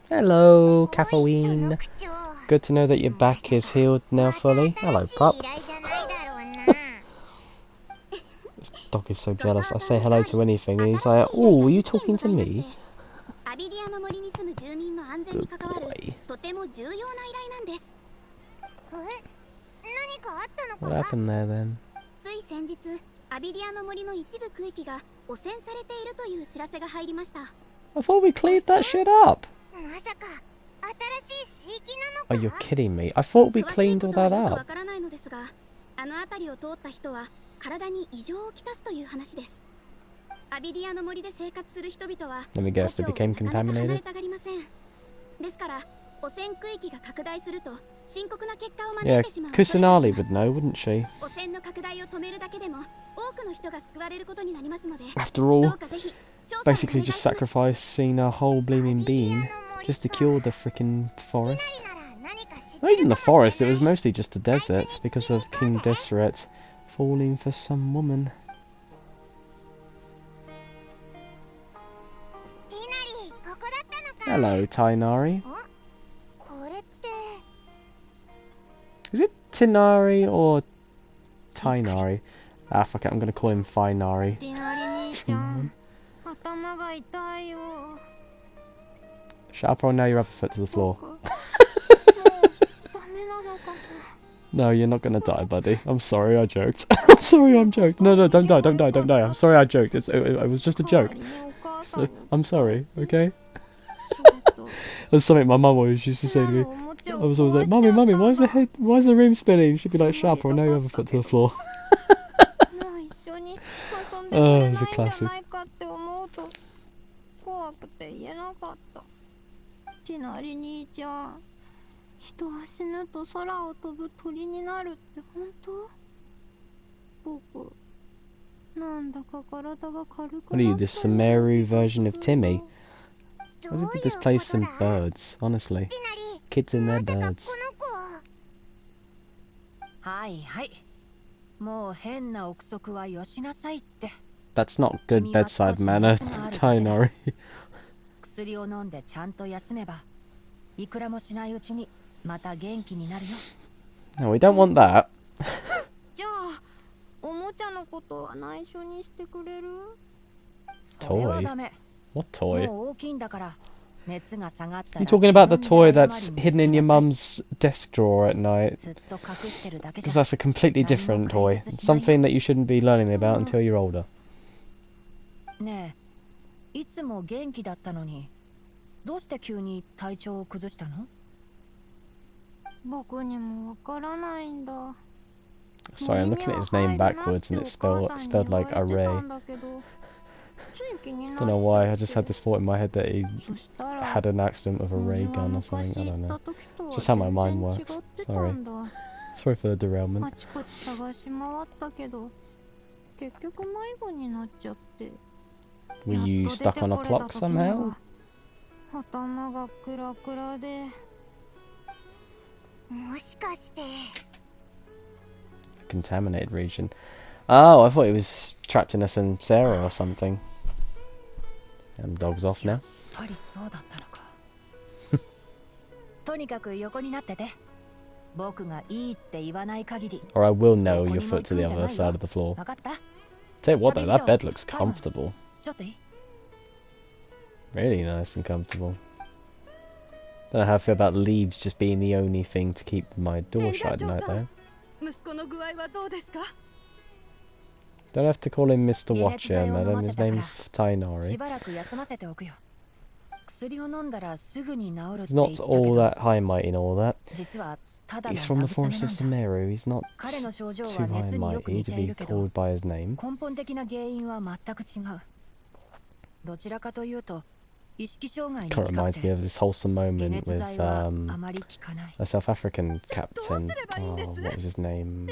Hello, caffeine. Good to know that your back is healed now fully. Hello, pup. This dog is so jealous. I say hello to anything and he's like, oh, are you talking to me? Good boy. What happened there then? I thought we cleared that shit up. Oh, you're kidding me. I thought we cleaned all that up. Let me guess, they became contaminated? Yeah, Kusanali would know, wouldn't she? After all, basically just sacrificing a whole bleeding being just to cure the frickin' forest. Not even the forest, it was mostly just the desert because of King Deseret falling for some woman. Hello, Tainari. Is it Tinari or Tainari? Ah, fuck it, I'm gonna call him Finari. Shut up or now you have a foot to the floor. No, you're not gonna die, buddy. I'm sorry, I joked. I'm sorry, I'm joked. No, no, don't die, don't die, don't die. I'm sorry, I joked. It was just a joke. So, I'm sorry, okay? That's something my mum always used to say to me. I was always like, Mummy, Mummy, why is the room spinning? She'd be like, shut up, or now you have a foot to the floor. Oh, it's a classic. What are you, the Sumeru version of Timmy? What's it with this place and birds, honestly? Kids and their birds. That's not good bedside manner, Tainari. No, we don't want that. Toy? What toy? You're talking about the toy that's hidden in your mum's desk drawer at night. Because that's a completely different toy. It's something that you shouldn't be learning about until you're older. Sorry, I'm looking at his name backwards and it's spelled like array. Don't know why, I just had this thought in my head that he had an accident with a ray gun or something, I don't know. It's just how my mind works. Sorry. Sorry for the derailment. Were you stuck on a clock somehow? Contaminated region. Oh, I thought he was trapped in a Sarah or something. And the dog's off now. Or I will nail your foot to the other side of the floor. Tell you what though, that bed looks comfortable. Really nice and comfortable. Don't know how I feel about leaves just being the only thing to keep my door shut at night though. Don't have to call him Mr. Watcher, madam. His name's Tainari. He's not all that high might in all that. He's from the forest of Sumeru. He's not too high and mighty to be called by his name. Kind of reminds me of this wholesome moment with a South African captain. Oh, what was his name?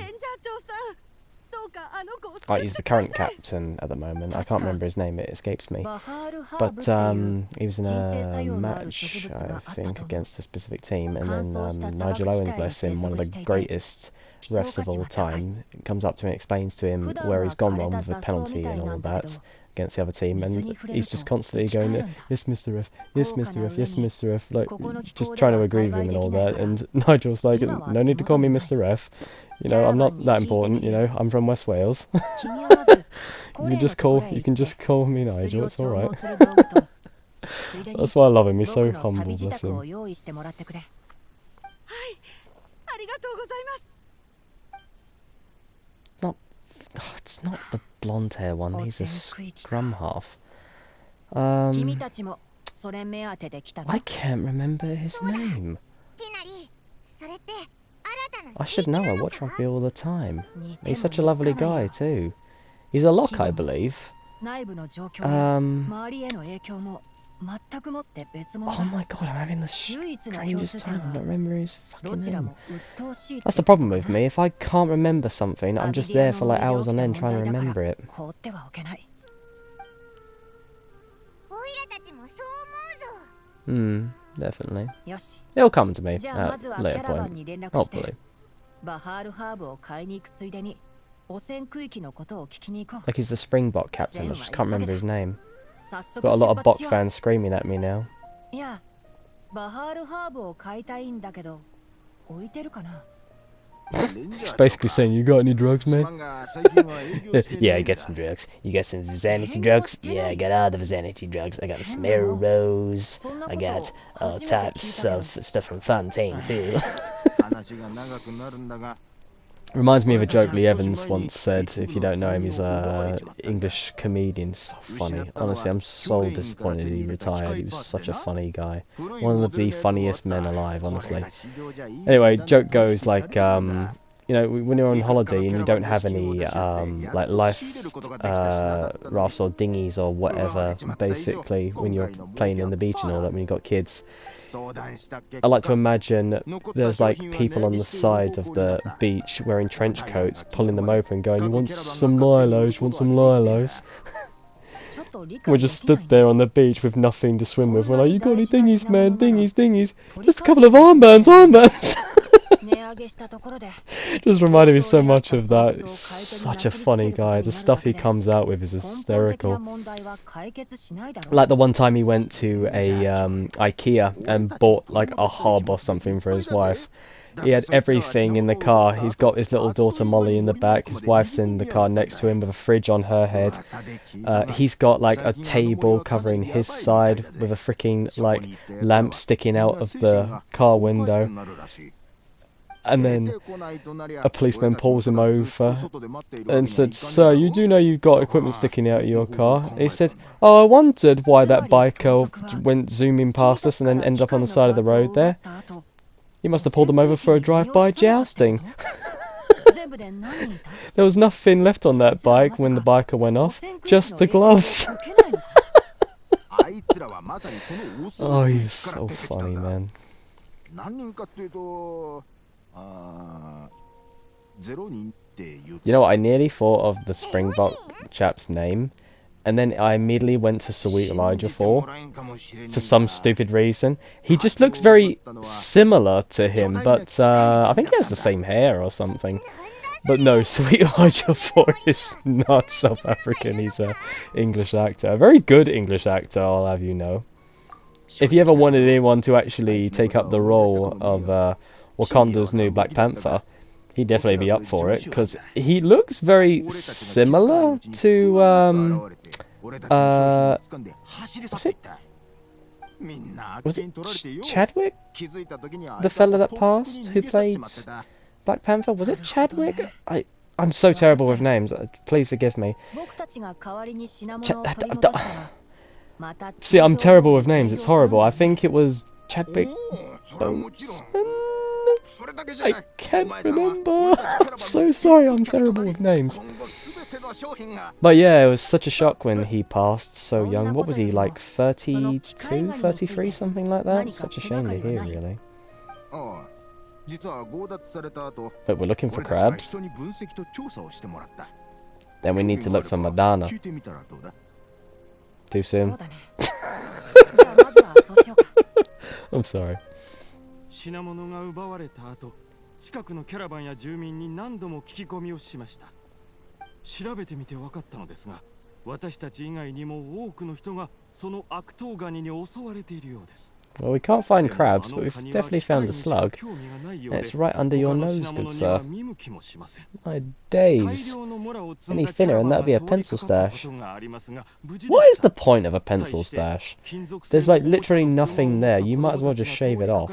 Oh, he's the current captain at the moment. I can't remember his name, it escapes me. But he was in a match, I think, against a specific team, and then Nigel Owen, bless him, one of the greatest refs of all time, comes up to him and explains to him where he's gone wrong with the penalty and all that. against the other team, and he's just constantly going, yes, Mr. F, yes, Mr. F, yes, Mr. F, like, just trying to agree with him and all that, and Nigel's like, no need to call me Mr. F, you know, I'm not that important, you know, I'm from West Wales. You can just call me Nigel, it's alright. That's why I love him, he's so humble, bless him. It's not the blonde hair one, he's a scrum half. I can't remember his name. I should know, I watch rugby all the time. He's such a lovely guy too. He's a lock, I believe. Oh my god, I'm having the strangest time. I'm not remembering his fucking name. That's the problem with me. If I can't remember something, I'm just there for like hours on end trying to remember it. Definitely. It'll come to me at a later point. Hopefully. Like he's the Springbok captain, I just can't remember his name. Got a lot of Bok fans screaming at me now. He's basically saying, you got any drugs, mate? Yeah, I got some drugs. You got some Vizanity drugs? Yeah, I got all the Vizanity drugs. I got the Sumeru Rose. I got all types of stuff from Fontaine, too. Reminds me of a joke Lee Evans once said. If you don't know him, he's an English comedian. So funny. Honestly, I'm so disappointed he retired. He was such a funny guy. One of the funniest men alive, honestly. Anyway, joke goes like, you know, when you're on holiday and you don't have any like life rafts or dinghies or whatever, basically, when you're playing on the beach and all that, when you've got kids, I like to imagine there's like people on the side of the beach wearing trench coats, pulling them over and going, you want some Lilos, you want some Lilos? We just stood there on the beach with nothing to swim with. We're like, you got any dinghies, man? Dinghies, dinghies. Just a couple of armbands, armbands. Just reminded me so much of that. He's such a funny guy. The stuff he comes out with is hysterical. Like the one time he went to a IKEA and bought like a hob or something for his wife. He had everything in the car. He's got his little daughter Molly in the back. His wife's in the car next to him with a fridge on her head. He's got like a table covering his side with a freaking like lamp sticking out of the car window. And then a policeman pulls him over and said, sir, you do know you've got equipment sticking out of your car? He said, oh, I wondered why that biker went zooming past us and then ended up on the side of the road there. You must have pulled him over for a drive-by jousting. There was nothing left on that bike when the biker went off, just the gloves. Oh, he's so funny, man. You know what, I nearly thought of the Springbok chap's name, and then I immediately went to Sweet Elijah for some stupid reason. He just looks very similar to him, but I think he has the same hair or something. But no, Sweet Elijah 4 is not South African, he's an English actor. A very good English actor, I'll have you know. If you ever wanted anyone to actually take up the role of Wakanda's new Black Panther, he'd definitely be up for it, because he looks very similar to, was it Chadwick? The fella that passed, who played Black Panther? Was it Chadwick? I'm so terrible with names, please forgive me. See, I'm terrible with names, it's horrible. I think it was Chadwick Boseman? I can't remember. I'm so sorry, I'm terrible with names. But yeah, it was such a shock when he passed so young. What was he, like 32, 33, something like that? Such a shame to hear, really. But we're looking for crabs. Then we need to look for Madonna. Too soon. I'm sorry. 品物が奪われた後、近くのキャラバンや住民に何度も聞き込みをしました。調べてみて分かったのですが、私たち以外にも多くの人がその悪党ガニに襲われているようです。 Well, we can't find crabs, but we've definitely found a slug. And it's right under your nose, good sir. My days. Any thinner and that'd be a pencil stash. What is the point of a pencil stash? There's like literally nothing there. You might as well just shave it off.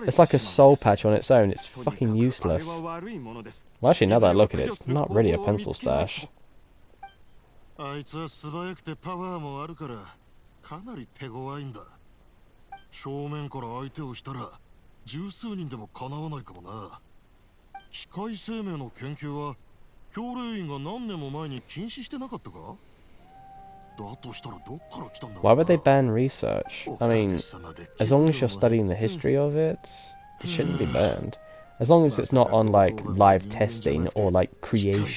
It's like a soul patch on its own. It's fucking useless. Well, actually, now that I look at it, it's not really a pencil stash. あいつは素早くてパワーもあるからかなり手強いんだ。正面から相手をしたら十数人でもかなわないかもな。機械生命の研究は教令員が何年も前に禁止してなかったか？だとしたらどっから来たんだろうな。 Why would they ban research? I mean, as long as you're studying the history of it, it shouldn't be banned. As long as it's not on like live testing or like creating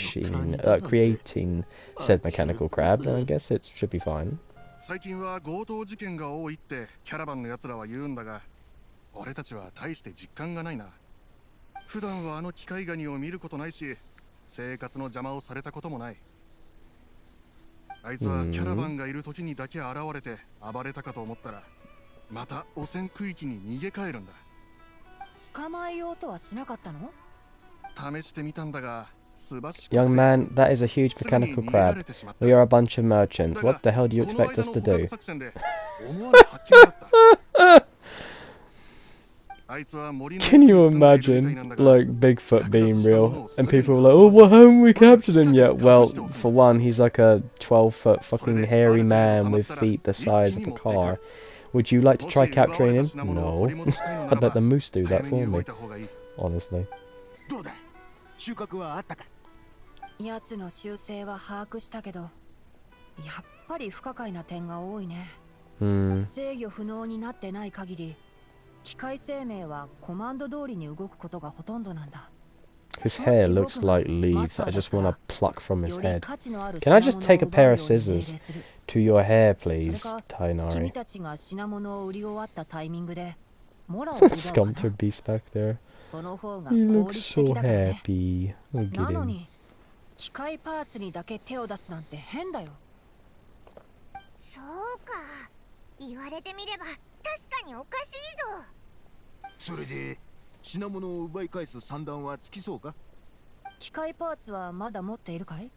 said mechanical crab, then I guess it should be fine. 最近は強盗事件が多いってキャラバンの奴らは言うんだが、俺たちは大して実感がないな。普段はあの機械ガニを見ることないし、生活の邪魔をされたこともない。あいつはキャラバンがいる時にだけ現れて暴れたかと思ったら、また汚染区域に逃げ帰るんだ。捕まえようとはしなかったの？試してみたんだが、Young man, that is a huge mechanical crab. We are a bunch of merchants. What the hell do you expect us to do? Can you imagine, like, Bigfoot being real? And people are like, oh, well, haven't we captured him yet? Well, for one, he's like a 12-foot fucking hairy man with feet the size of a car. Would you like to try capturing him? No. I'd let the moose do that for me. Honestly. 奴の習性は把握したけど、やっぱり不可解な点が多いね。制御不能になってない限り、機械生命はコマンド通りに動くことがほとんどなんだ。His hair looks like leaves that I just want to pluck from his head. Can I just take a pair of scissors to your hair, please, Tainari? 君たちが品物を売り終わったタイミングで、モラを Sculptor beast back there. その方が He 効 looks 率 so 的だからね。 happy. Look な at の him. に、機械パーツにだけ手を出すなんて変だよ。そうか。言われてみれば確かにおかしいぞ。それで品物を奪い返す算段はつきそうか？機械パーツはまだ持っているかい？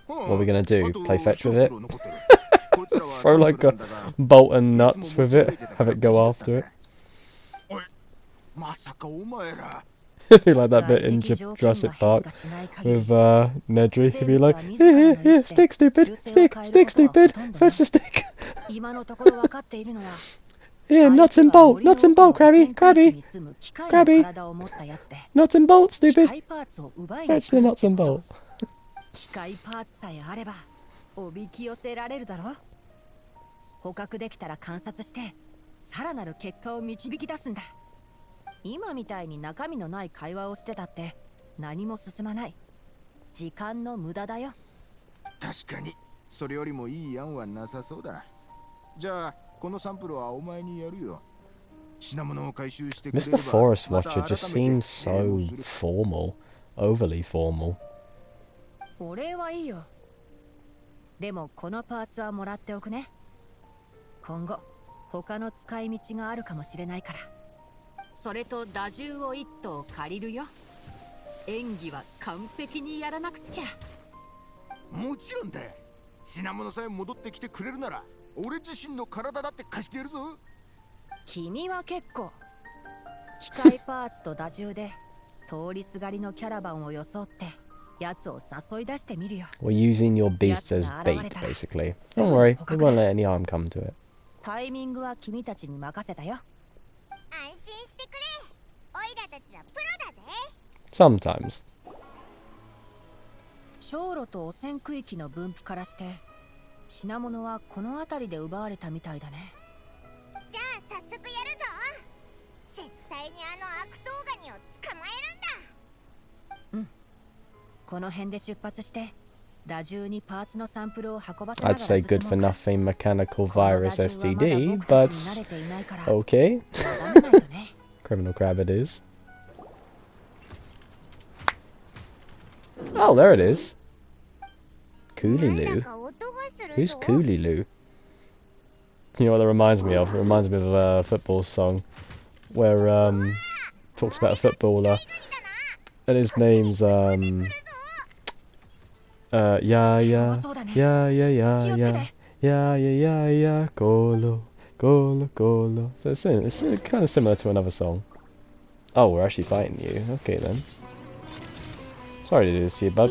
What are we gonna do? Play fetch with it? Throw like a bolt and nuts with it? Have it go after it? まさかお前ら。 It'd be like that bit in Jurassic Park with Nedry. He'd be like, here, here, here, stick, stupid, stick, stick, stupid, fetch the stick. 今のところ分かっているのは、 Here, nuts and bolt, Krabby, Krabby, Krabby, nuts and bolt, stupid. Fetch the nuts and bolt. 機械パーツさえあればおびき寄せられるだろ。捕獲できたら観察してさらなる結果を導き出すんだ。今みたいに中身のない会話をしてたって何も進まない。時間の無駄だよ。確かにそれよりもいい案はなさそうだ。じゃあこのサンプルはお前にやるよ。品物を回収してくれれば。 Mr. Forest Watcher just seems so formal, overly formal. お礼はいいよ。でもこのパーツはもらっておくね。今後他の使い道があるかもしれないから。それと打銃を一頭借りるよ。演技は完璧にやらなくっちゃ。もちろんだ。品物さえ戻ってきてくれるなら俺自身の体だって貸してやるぞ。君は結構。機械パーツと打銃で通りすがりのキャラバンを装って奴を誘い出してみるよ。 We're using your beast as bait, basically. Don't worry, we won't let any harm come to it. タイミングは君たちに任せたよ。安心してくれ。オイラたちはプロだぜ。 Sometimes. 小路と汚染区域の分布からして品物はこの辺りで奪われたみたいだね。じゃあ早速やるぞ。絶対にあの悪党ガニを捕まえるんだ。うん。この辺で出発して打銃にパーツのサンプルを運ばせなが I'd ら say 進 good も for うか。 nothing mechanical virus この打銃は STD, まだ僕た but ちに慣れていないから okay. ダメだよね。 Criminal crab it is. Oh, there it is. Cooliloo? か音がする Who's ぞ。 Cooliloo? You know what that reminds me of? It reminds me of a football song where talks about a footballer and his name's yeah yeah yeah yeah yeah yeah yeah yeah yeah Golo Golo Golo. So it's kind of similar to another song. Oh, we're actually fighting you. Okay then. Sorry to do this to you, bud.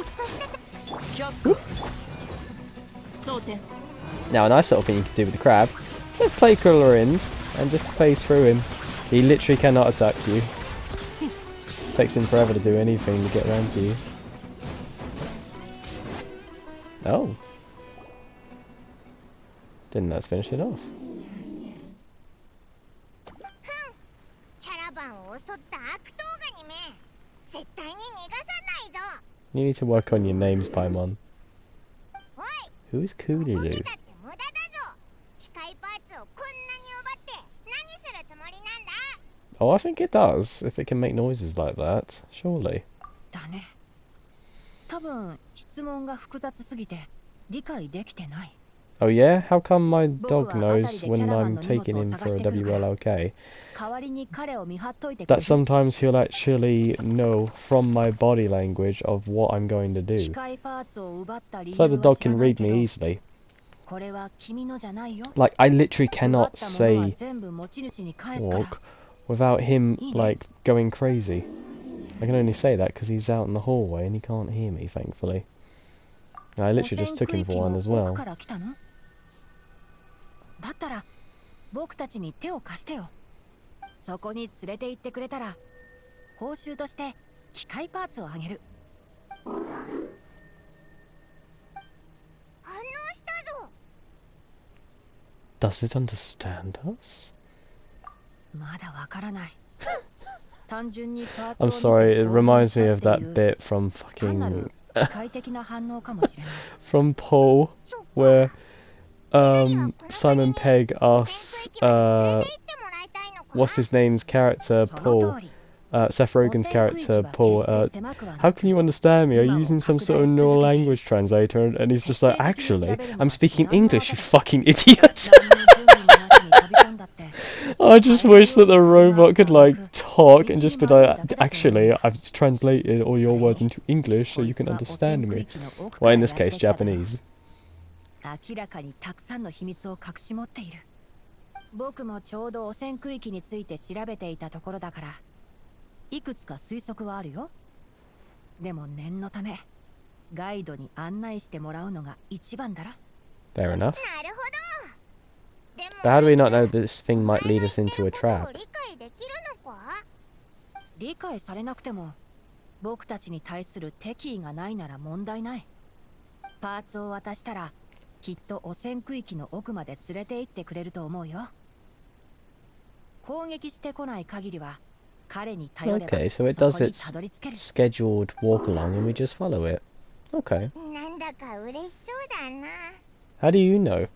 Now, a nice little thing you could do with the crab. Just play Cooler in and just phase through him. He literally cannot attack you. Takes him forever to do anything to get around to you. Oh. Didn't let's finish it off. キャラバンを襲った悪党ガニめ、絶対に逃がさないぞ。 You need to work on your names, Paimon. おい、 Who is ここ来 Cooliloo? たって無駄だぞ。機械パーツをこんなに奪って何するつもりなんだ。 Oh, I think it does, if it can make noises like that. Surely. だね。多分質問が複雑すぎて理解できてない。 Oh yeah? How come my dog knows when I'm taking him for a WLOK? 代わりに彼を見張っといてく That れ。 sometimes he'll actually know from my body language of what I'm going to 機 do. 械パーツを奪った理由 So the は dog 知ら can ない read け me ど、 easily. これは君のじゃないよ。 Like, I literally 奪 cannot ったものは say 全部持ち主に返すから。 walk without him, like, going crazy. I can only say that because he's out in the hallway and he can't hear me, thankfully. I literally just took him for one as 汚染区域の well. 奥から来たの？だったら僕たちに手を貸してよ。そこに連れて行ってくれたら報酬として機械パーツをあげる。反応したぞ。 Does it understand us? まだわからない。単純にパーツを I'm 見て sorry, it 興奮 reminds した me っ of てい that う bit from 単な fucking る機械的な反応かもしれない。from Paul, where Simon Pegg asks 行ってもらいたいのか。 what's his name's character その Paul, 通り。 Seth Rogen's character Paul, 汚染区域は決して狭くはない。 how can you understand me? Are you using some sort of neural language translator? And he's just like, actually, I'm speaking English, you fucking idiot. 何の準備もなしに飛び込んだって。 I just wish that the robot could like talk and just be like, actually, I've translated all your words into English so you can understand me. Well, in this case, Japanese. 明らかにたくさんの秘密を隠し持っている。僕もちょうど汚染区域について調べていたところだから、いくつか推測はあるよ。でも念のため、ガイドに案内してもらうのが一番だろ。 Fair enough. なるほど。でも But how do we not know that this thing might lead us into a ことを trap? 理解できるのか。理解されなくても、僕たちに対する敵意がないなら問題ない。パーツを渡したら、きっと汚染区域の奥まで連れて行ってくれると思うよ。攻撃してこない限りは、彼に頼れば Okay, so it そ does こに its たどり着ける。 scheduled walk along and we just follow it. Okay. なんだか嬉しそうだな。 How do you know? いい？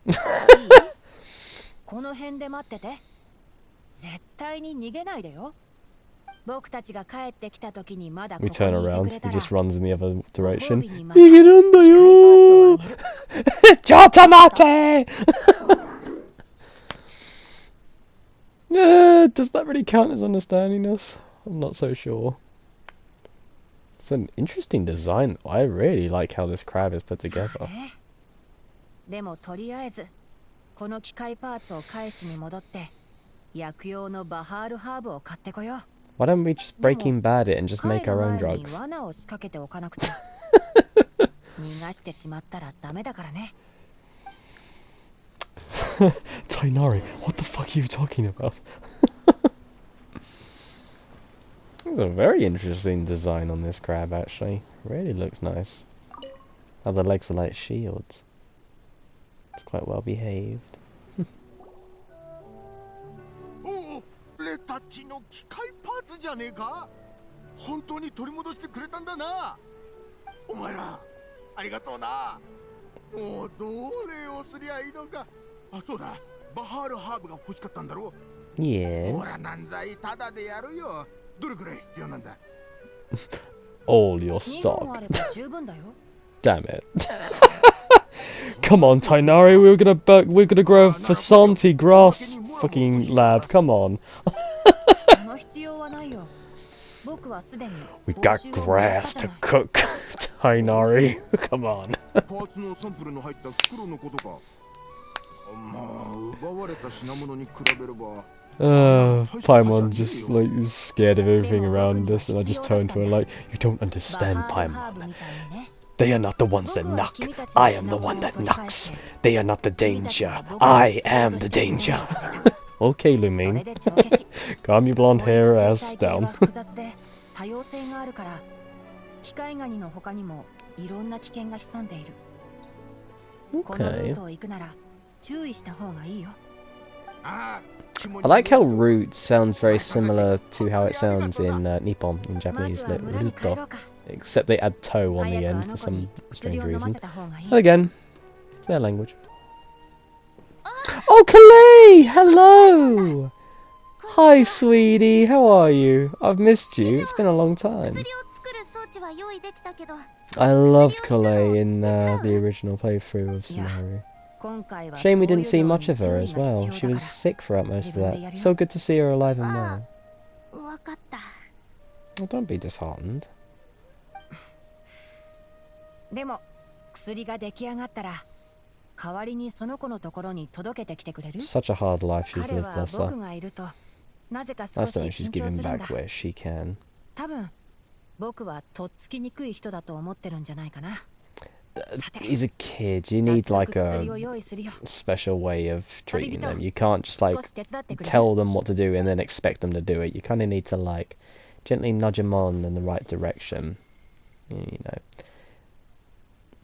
この辺で待ってて。絶対に逃げないでよ。僕たちが帰ってきた時にまだここ We にい turn て around, くれ he たら、 just runs in the other ご褒 direction. 美にまた Nigerandayo! 機械パーツをあげる。 Chotamate! Does that really count as understanding us? I'm not so sure. It's an interesting design. I really like how this crab is put さ together. あね。でもとりあえずこの機械パーツを返しに戻って薬用のバハールハーブを買ってこよう。 Why don't we just Breaking Bad it and just 帰 make る our own 前に drugs? 罠を仕掛けておかなくて。逃がしてしまったらダメだからね。Tainari, what the fuck are you talking about? There's a very interesting design on this crab, actually. Really looks nice. How the legs are like shields. It's quite well behaved. おお、レタッチの機械パーツじゃねえか。本当に取り戻してくれたんだな。お前ら、ありがとうな。もうどれをすりゃいいのか。あ、そうだ。バハールハーブが欲しかったんだろう。ほ Yes. ら、なんざいただでやるよ。どれくらい必要なんだ。 All your 2本あ stock. れば十分だよ。Damn it. Come on, Tainari, we're gonna grow a Fasanti grass fucking lab. Come on. その必要はないよ。僕はすでに We 報 got 酬をもらった grass じゃ to ない。 cook. Tainari, come on. パーツのサンプルの入った袋のことか。まあ奪われた品物に比べれば。Paimon just like is scared of everything around us, and I just turn to her like, "You don't understand, バハールハーブ Paimon. みたいにね。 They are not the ones that knock. I am the one that knocks. They are not the danger. I am the danger." Okay, それ Lumine. で帳消し。 Calm your blonde 森 hair の ass 生態系 down. は複雑で多様性があるから、機械ガニの他にもいろんな危険が潜んでいる。このルー Okay. トを行くなら注意した方がいいよ。 I like how root sounds very similar to how it sounds in Nippon, in ま Japanese, ずは like 村に帰ろ ruto, うか。 except they add toe on the 早くあ end の for 子に some 薬 strange を飲ま reason. せた方がいい。 Again, it's their language. Oh, Kalei! Hello! Hi, sweetie. How are you? I've missed you. It's been a long time. 薬を作る装置は用意できたけど、 I loved Kalei in the original playthrough of Sumeru. 今回は Shame we 灯 didn't 油 see 量に much of her 注意 as が必 well. 要 She だか was ら。 sick throughout most of that. 自分でやるよ。 So good to see her alive and well. わかった。 Well, don't be disheartened. でも薬が出来上がったら代わりにその子のところに届けてきてくれる？ Such a hard life she's 彼 lived, は bless 僕 her. がいるとなぜか少 I し certainly she's 緊張 giving するん back だ。 where she can. 多分僕はとっつきにくい人だと思ってるんじゃないかな。 He's a kid. You 早 need 速 like 薬を a 用意するよ。 special way of treating them. You can't just 少 like し手伝ってくれる？ tell them what to do and then expect them to do it. You kind of need to like gently nudge them on in the right direction. You know,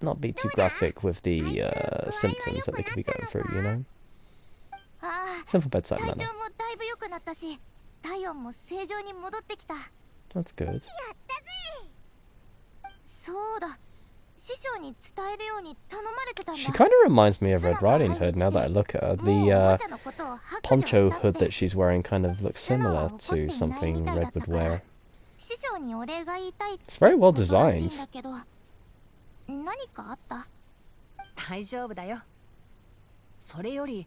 not be too graphic with the symptoms that they could be going through. You know, ああ、 simple bedside 体 manner. 調もだいぶ良くなったし、体温も正常に戻ってきた。 That's good. そうだ。師匠に伝えるように頼まれてたんだ。 She kind of reminds me of Red Riding Hood now that I look at her. もうお The もちゃのことを白状 poncho したっ hood て that she's wearing kind of looks similar to something Red would wear. 師匠にお礼が言いたいって It's very well ことらしいん designed. だけど、何かあった？大丈夫だよ。それより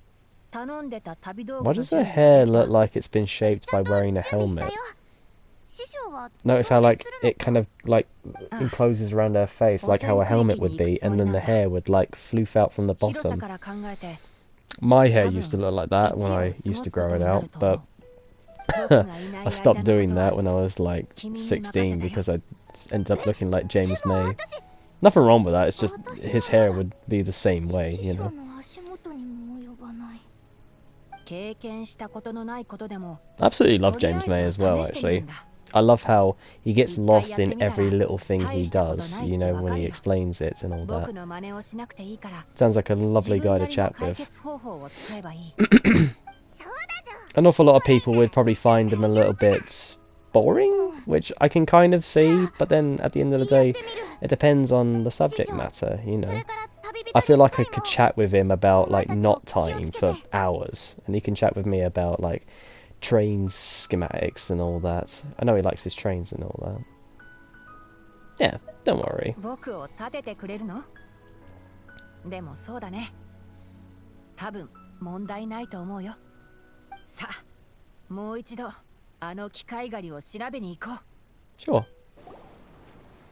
頼んでた旅道具 Why の does her 準備 hair ができ look た？ like it's been shaped ちゃ by んと wearing a 準備した helmet? よ。師匠は Notice how 同 like 意するの it kind of like encloses around her face like how a helmet would be, and then the hair would like floof out from the 広さ bottom. から考えて My hair used to look like that when I used to grow it out, but 僕がいない I stopped 間の doing ことは that when I was like 君に任せたよ。 16 because I ended up looking like James でも May. 私、 Nothing wrong with that, it's just 私 his は hair まだ would be the same way, 師 you 匠 know. の足元にも及ばない。経験したことのないことでも I absolutely love とりあえ James ず May as well, 試してみる actually. んだ。 I love how he gets 一回 lost やって in みたら every little thing 大 he したこと does, ない you って know, わ when かる he よ。 explains it and all 僕 that. の真似をしなくていいから Sounds like a 自 lovely 分 guy な to りの chat 解 with. 決方法を使えばいい。 An awful lot of people would probably find him a little bit boring, which I can kind of see, but then at the end of the day, it depends on the subject matter, you そ know. れから旅人 I feel に like I 会 could も chat with him about like knot tying for hours, and he can chat with me about like train schematics and all that. I know he likes his trains and all that. Yeah, don't worry. 僕を立ててくれるの？でもそうだね。多分問題ないと思うよ。さあ、もう一度あの機械狩りを調べに行こう。 Sure.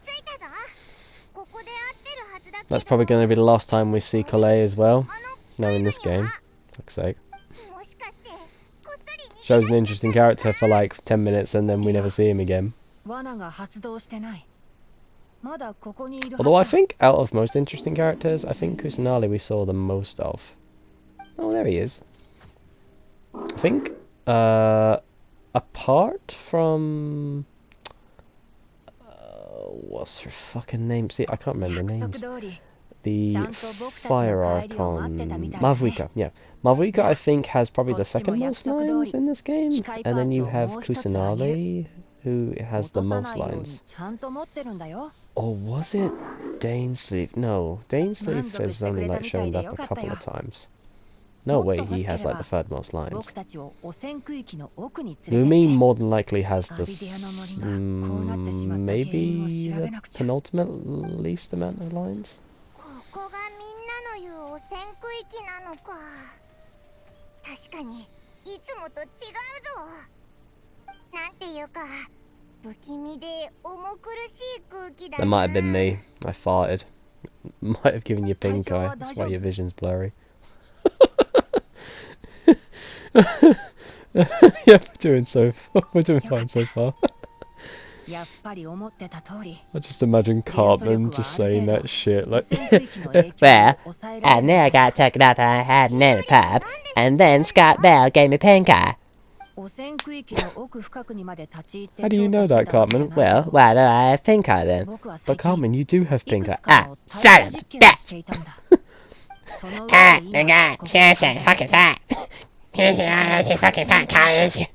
着いたぞ。ここで会ってるはずだけど。 That's probably going to be the last time we see Collet as well. あの機 Now 械 in ガ this ニは game. Fuck's sake. もしかしてこっそり逃げ Shows an interesting character for like 10 minutes and then we never see him again. 罠が発動してない。まだここにいるはず Although I だ。 think out of most interesting characters, I think Kusanali we saw the most of. Oh, there he is. I think, apart from... what's her fucking name? See, I can't remember 約束 names. 通り The ちゃんと僕たちの Fire 帰りを待ってたみたい Archon. だね。 Mavuika, yeah. Mavuika, I think, has probably the こっちも second 約 most 束通り lines in this game. 機械パ And ー then ツ you を have もう一つあげる。 Kusanali, who has 落 the とさ most ないように lines. ちゃんと持ってるんだよ。 Or was it Dainsleif? No, Dainsleif has only like shown up a couple of times. No way, he has like the third most lines. 僕たちを汚染区域の奥に Lumi 連れてって。 more than likely has the アビデアの森がこうなってしまった原因を maybe 調べ the なくちゃ。 penultimate least amount of lines. ここがみんなの言う汚染区域なのか。確かにいつもと違うぞ。なんていうか不気味で重苦しい空気だ That な。 might have been me. I farted. Might have given you pink eye. That's why your vision's blurry. Yeah, we're doing fine so far. やっぱり思ってた通り I just imagine Cartman just saying that shit 汚 like 染区域の影響を Well, 抑えられ and る then I got taken up and I had an in a pub, and then Scott Bell gave me pink eye. 汚染区域の奥深くにまで立ち入って How do you 調 know 査 that, してたわけじゃ Cartman? ないけ Well, ど why do I have pink eye then? 僕は But 最近 Cartman, you do have い pink く eye. つかの対象実験をしていたんだ。その上で Ah, 今 you got ここに Genshin 完成 fucking して fat. Genshin fucking fat college.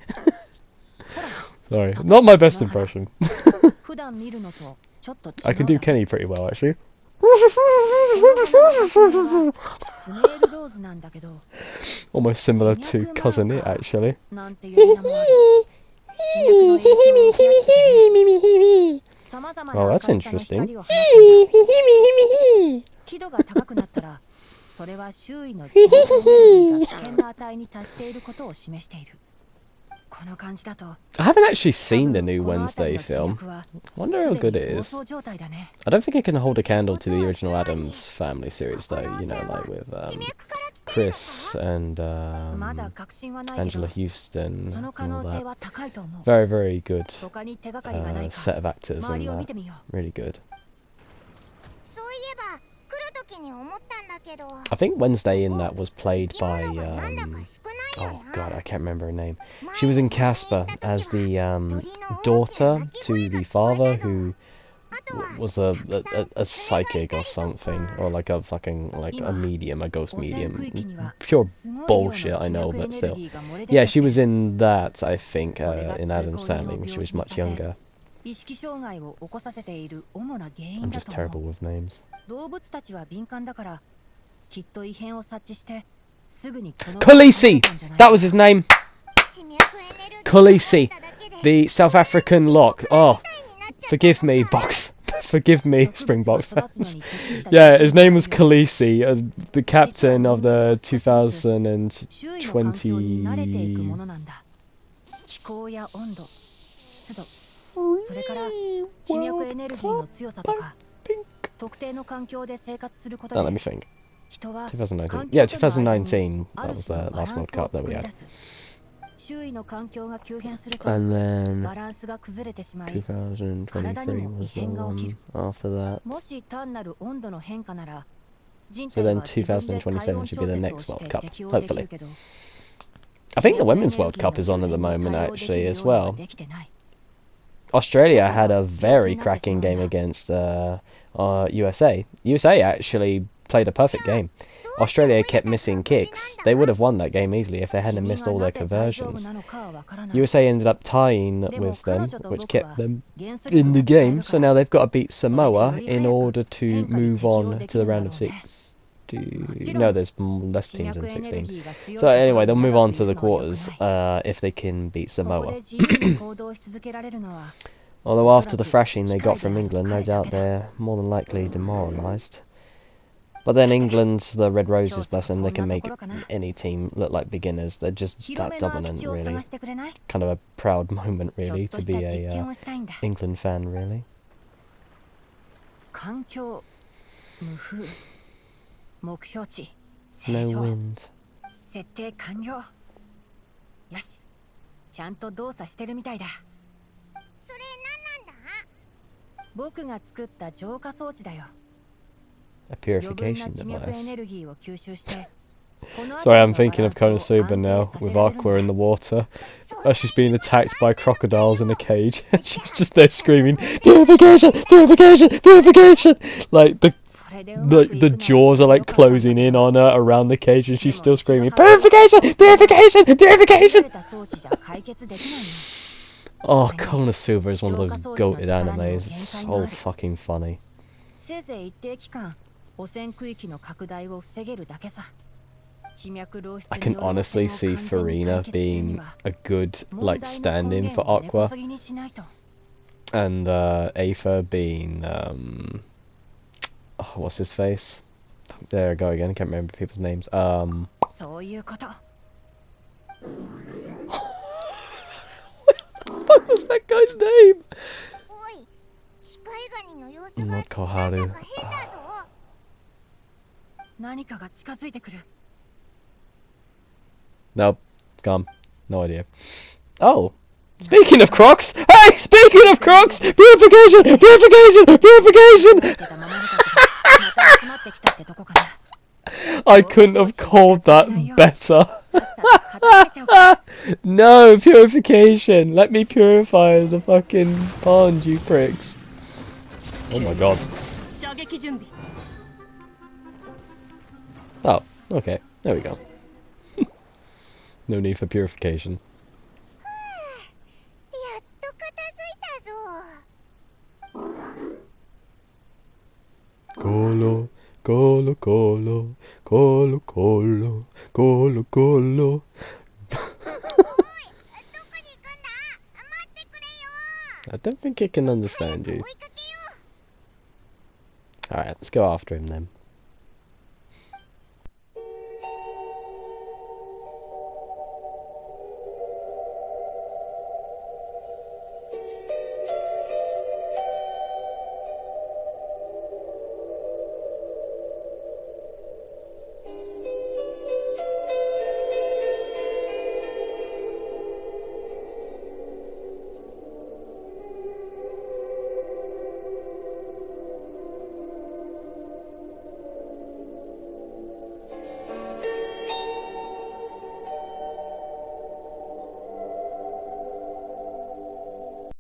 Sorry, not my best impression. 普段見るのとちょっと違う I can do Kenny pretty well, actually. スメールローズなんだけど Almost similar to Cousin It, actually. なんていう名もある地脈の影響を受けやすくて様々な Oh, 明る that's さの interesting. 光を放つんだ。輝度が高くなったらそれは周囲の地脈エネルギーが危険な値に達していることを示している。この感じだと I haven't actually 多 seen the 分 new この辺 Wednesday りの地 film. 脈は Wonder す how で good に it 暴 is. 走状態だね。 I don't think it can hold a candle to the original Addams Family series, though. You know, like with 地脈から来てるのか。 Chris and まだ確信はないけ Angela ど Houston その and 可 all 能性 that. は高いと思う。 Very, very good 他に手がかりがないか set of actors 周 and りを見 that. てみよう。 Really good. そういえば来る時に思ったんだけど、 I think Wednesday in that was played 生き by 物がなんだか少ないよ oh な。 god, I can't remember her name. She was in Casper as the daughter to the father who was a psychic or something, or like a fucking like a medium, a ghost medium. Pure bullshit, I know, but still. Yeah, she was in that, I think, in Adam's Family when she was much younger. 意識障害を起こさせている主な原因 I'm だ just と思 terrible う。 with names. 動物たちは敏感だからきっと異変を察知してすぐにこの Khaleesi! That was his name! 地脈エネルギー Khaleesi! が入っただけで The South African lock. Oh, forgive me, box. Forgive me, Springbok fans. Yeah, his name was Khaleesi, the captain of the 周囲の環境に慣れていくも 2020. のなんだ。気候や温度、湿度、それから地脈エネルギーの強さとか特定の環境で生活すること Oh, let で me think. 人は 2019. 環 Yeah, 境との間に 2019. あ That る was 種 the のバラン last ス World を Cup that 作 we り had. 出す。周囲の環境が急変すると And then バランスが崩れてしまい、 2023 was the one after that. もし単なる温度の変化なら人 So 体 then は自分で体2027温 should 調 be the 節を next し World て Cup, 適応でき hopefully. るけど I think the Women's World Cup is on at the moment, actually, as well. Australia had a very cracking game against USA. USA actually played a perfect game. Australia kept missing kicks. They would have won that game easily if they hadn't missed all their conversions. USA ended up tying with them, which kept them in the game. So now they've got to beat Samoa in order to move on to the round of 6. No, there's less teams than 16. So anyway, they'll move on to the quarters if they can beat Samoa. Although after the thrashing they got from England, no doubt they're more than likely demoralised. But then England's the Red Roses, bless them, they can make any team look like beginners. They're just that dominant, really. Kind of a proud moment, really, to be a England fan, really. 環境、無風、目標値、 No 正常、 wind. 設定完了。よし、ちゃんと動作してるみたいだ。それ何なんだ。僕が作った浄化装置だよ。 A 余分な purification 地脈エ device. ネルギーを吸収して。Sorry, I'm thinking of Konosuba now, with Aqua in the water. As she's being attacked by crocodiles in a cage. She's just there screaming, Purification! Purification! Purification! Like, the jaws are like closing in on her around the cage and she's still screaming, Purification! Purification! Purification! Oh, Konosuba is one of those goated animes. It's so fucking funny. せいぜい一定期間、汚染区域の拡大を防げるだけさ。 I can honestly see Farina being a good, like, stand-in for Aqua. And Aether being, oh, what's his face? There I go again. I can't remember people's names. そういうこと。 What was that guy's name? おい、機械ガニの様子が Not なん Koharu. だか変だぞ。何かが近づいてくる。 Nope, it's gone. No idea. Oh, speaking of Crocs. Hey, speaking of Crocs, purification, purification, purification. 出たママルたちがまた集まってきたってとこかな。 I couldn't have called that better. さっさと片付けちゃおうか。 No, purification. Let me purify the fucking pond, you pricks. Oh my god. 射撃準備。 Oh, okay. There we go. No need for purification. やっと片付いたぞ。 Colo, colo, colo, colo, colo, colo, colo. どこに行くんだ？待ってくれよ。 I don't think it can understand you. 追いかけよう。 Alright, let's go after him then.